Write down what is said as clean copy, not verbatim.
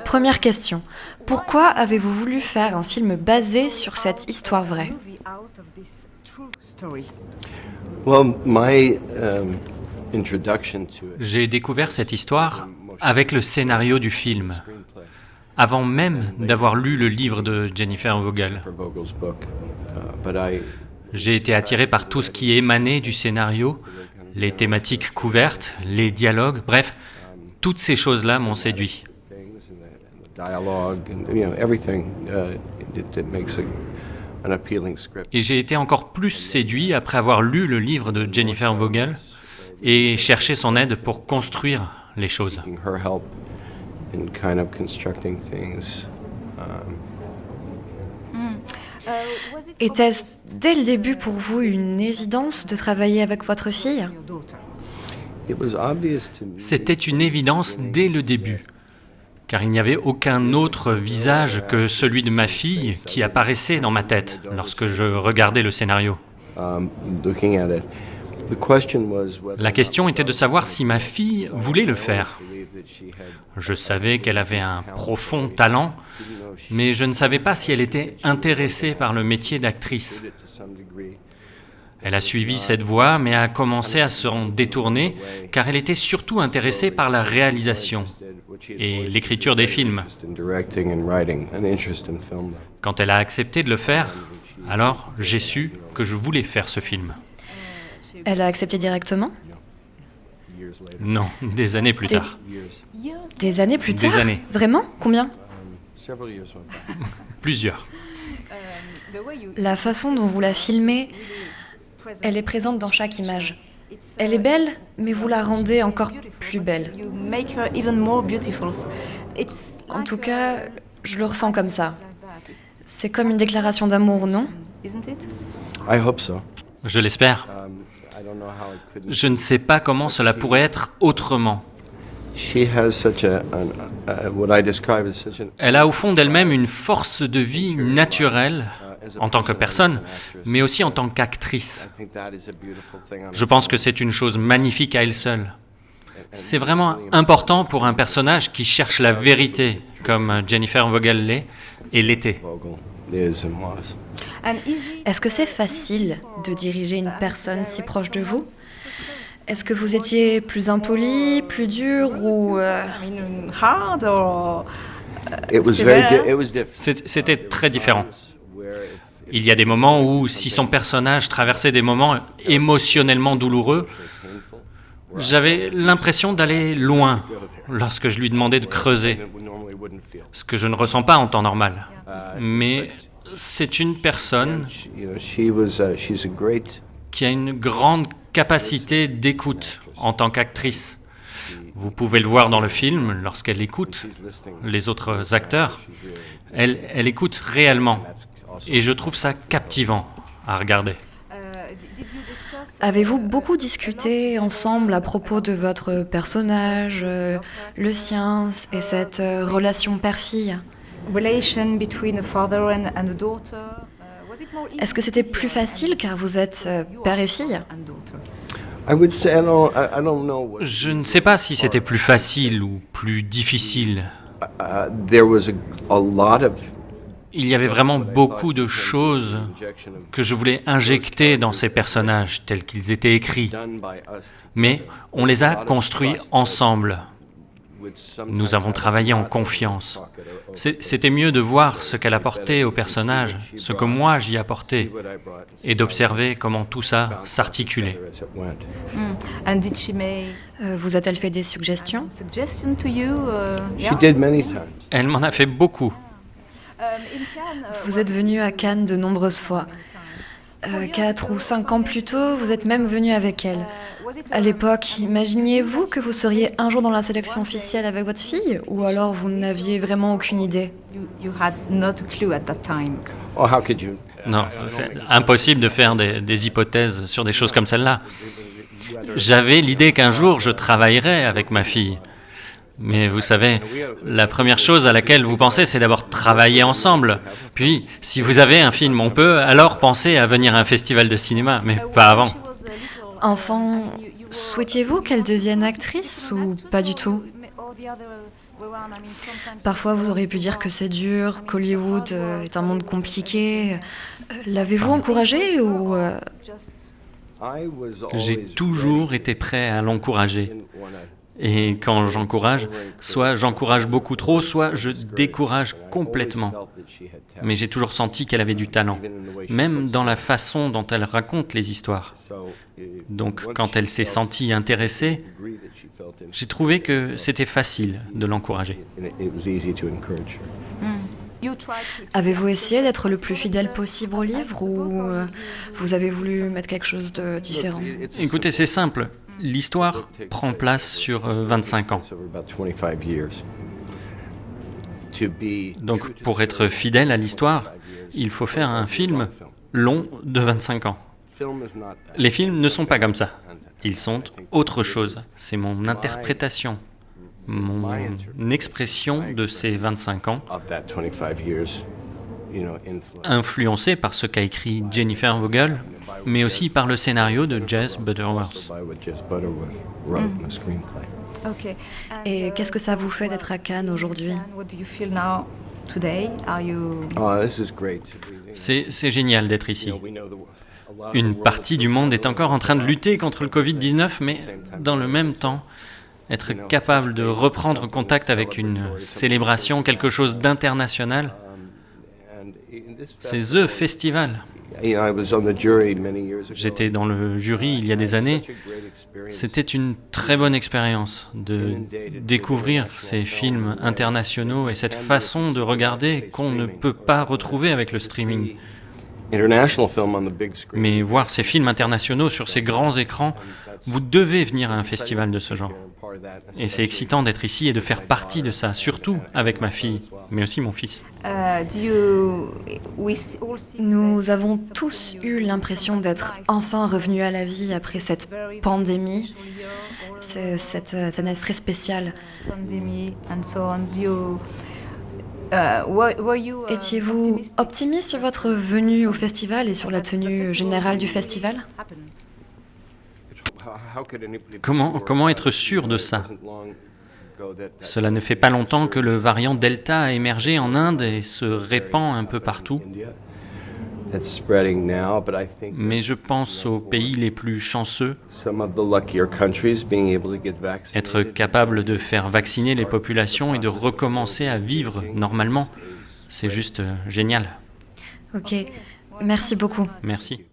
Première question. Pourquoi avez-vous voulu faire un film basé sur cette histoire vraie? Well, my introduction to it. J'ai découvert cette histoire avec le scénario du film, avant même d'avoir lu le livre de Jennifer Vogel. For Vogel's book, but I J'ai été attiré par tout ce qui émanait du scénario, les thématiques couvertes, les dialogues, bref, toutes ces choses-là m'ont séduit. things and the dialogue and everything that makes an appealing script. Et j'ai été encore plus séduit après avoir lu le livre de Jennifer Vogel et cherché son aide pour construire les choses. Seeking her help in kind of constructing things. Était-ce dès le début pour vous une évidence de travailler avec votre fille? It was obvious to me. C'était une évidence dès le début, car il n'y avait aucun autre visage que celui de ma fille qui apparaissait dans ma tête lorsque je regardais le scénario. Looking at it, the question was whether La question était de savoir si ma fille voulait le faire. Je savais qu'elle avait un profond talent, mais je ne savais pas si elle était intéressée par le métier d'actrice. to some degree. Elle a suivi cette voie, mais a commencé à s'en détourner, car elle était surtout intéressée par la réalisation et l'écriture des films. Interest in directing and writing, an interest in film. Quand elle a accepté de le faire, alors j'ai su que je voulais faire ce film. Elle a accepté directement? Years later, Non, des années plus tard. Des années plus Des tard? années. Vraiment? Combien? several years went by. Plusieurs. La façon dont vous la filmez, elle est présente dans chaque image. Elle est belle, mais vous la rendez encore plus belle. En tout cas, je le ressens comme ça. C'est comme une déclaration d'amour, non? I hope so. Je l'espère. I don't know how it could. Je ne sais pas comment cela pourrait être autrement. She has such what I describe as such an. Elle a au fond d'elle-même une force de vie naturelle en tant que personne, mais aussi en tant qu'actrice. I think that is a beautiful thing. Je pense que c'est une chose magnifique à elle seule. C'est vraiment important pour un personnage qui cherche la vérité, comme Jennifer Vogel l'est et l'était. Vogel is and was. Est-ce que c'est facile de diriger une personne si proche de vous? Est-ce que vous étiez plus impoli, plus dur ou... It was it was different. C'était très différent. Il y a des moments où, si son personnage traversait des moments émotionnellement douloureux, j'avais l'impression d'aller loin lorsque je lui demandais de creuser, ce que je ne ressens pas en temps normal. Mais c'est une personne She's a great. qui a une grande capacité d'écoute en tant qu'actrice. Vous pouvez le voir dans le film lorsqu'elle écoute les autres acteurs. Elle écoute réellement et je trouve ça captivant à regarder. Avez-vous beaucoup discuté ensemble à propos de votre personnage, le sien et cette relation père-fille? Est-ce que c'était plus facile car vous êtes père et fille? I would say I don't know. Je ne sais pas si c'était plus facile ou plus difficile. There was a lot of Il y avait vraiment beaucoup de choses injection of que je voulais injecter dans ces personnages tels qu'ils étaient écrits, done by us mais on les a construits ensemble. with some. Nous avons travaillé en confiance. C'était mieux de voir ce qu'elle apportait au personnage, ce que moi j'y apportais, What I brought et d'observer comment tout ça s'articulait. as it went. Vous a-t-elle fait des suggestions? She did many times. Elle m'en a fait beaucoup. Vous êtes venu à Cannes de nombreuses fois. 4 ou 5 ans plus tôt, vous êtes même venu avec elle. À l'époque, imaginiez-vous que vous seriez un jour dans la sélection officielle avec votre fille? Ou alors vous n'aviez vraiment aucune idée? Oh, how could you? Non, c'est impossible de faire des hypothèses sur des choses comme celle-là. J'avais l'idée qu'un jour je travaillerais avec ma fille. Mais vous savez, la première chose à laquelle vous pensez, c'est d'abord travailler ensemble. Puis, si vous avez un film, on peut alors penser à venir à un festival de cinéma, mais pas avant. Enfant, souhaitiez-vous qu'elle devienne actrice ou pas du tout? Parfois, vous auriez pu dire que c'est dur, qu'Hollywood est un monde compliqué. L'avez-vous encouragé ou... J'ai toujours été prêt à l'encourager. Et quand j'encourage, soit j'encourage beaucoup trop, soit je décourage complètement. Mais j'ai toujours senti qu'elle avait du talent, même dans la façon dont elle raconte les histoires. Donc quand elle s'est sentie intéressée, j'ai trouvé que c'était facile de l'encourager. Avez-vous essayé d'être le plus fidèle possible au livre ou vous avez voulu mettre quelque chose de différent? Écoutez, c'est simple. L'histoire prend place sur 25 ans. Donc, pour être fidèle à l'histoire, il faut faire un film long de 25 ans. Les films ne sont pas comme ça. Ils sont autre chose. C'est mon interprétation, mon expression de ces 25 ans, influencée par ce qu'a écrit Jennifer Vogel, mais aussi par le scénario de Jess Butterworth. Et qu'est-ce que ça vous fait d'être à Cannes aujourd'hui? C'est génial d'être ici. Une partie du monde est encore en train de lutter contre le Covid-19, mais dans le même temps, être capable de reprendre contact avec une célébration, quelque chose d'international, c'est The Festival. J'étais dans le jury il y a des années. C'était une très bonne expérience de découvrir ces films internationaux et cette façon de regarder qu'on ne peut pas retrouver avec le streaming. Mais voir ces films internationaux sur ces grands écrans, vous devez venir à un festival de ce genre. Et c'est excitant d'être ici et de faire partie de ça, surtout avec ma fille, mais aussi mon fils. Nous avons tous eu l'impression d'être enfin revenus à la vie après cette pandémie. C'est cette année très spéciale. Étiez-vous optimiste sur votre venue au festival et sur la tenue générale du festival? Comment être sûr de ça? Cela ne fait pas longtemps que le variant Delta a émergé en Inde et se répand un peu partout. Mais je pense aux pays les plus chanceux. Être capable de faire vacciner les populations et de recommencer à vivre normalement, c'est juste génial. Ok, merci beaucoup. Merci.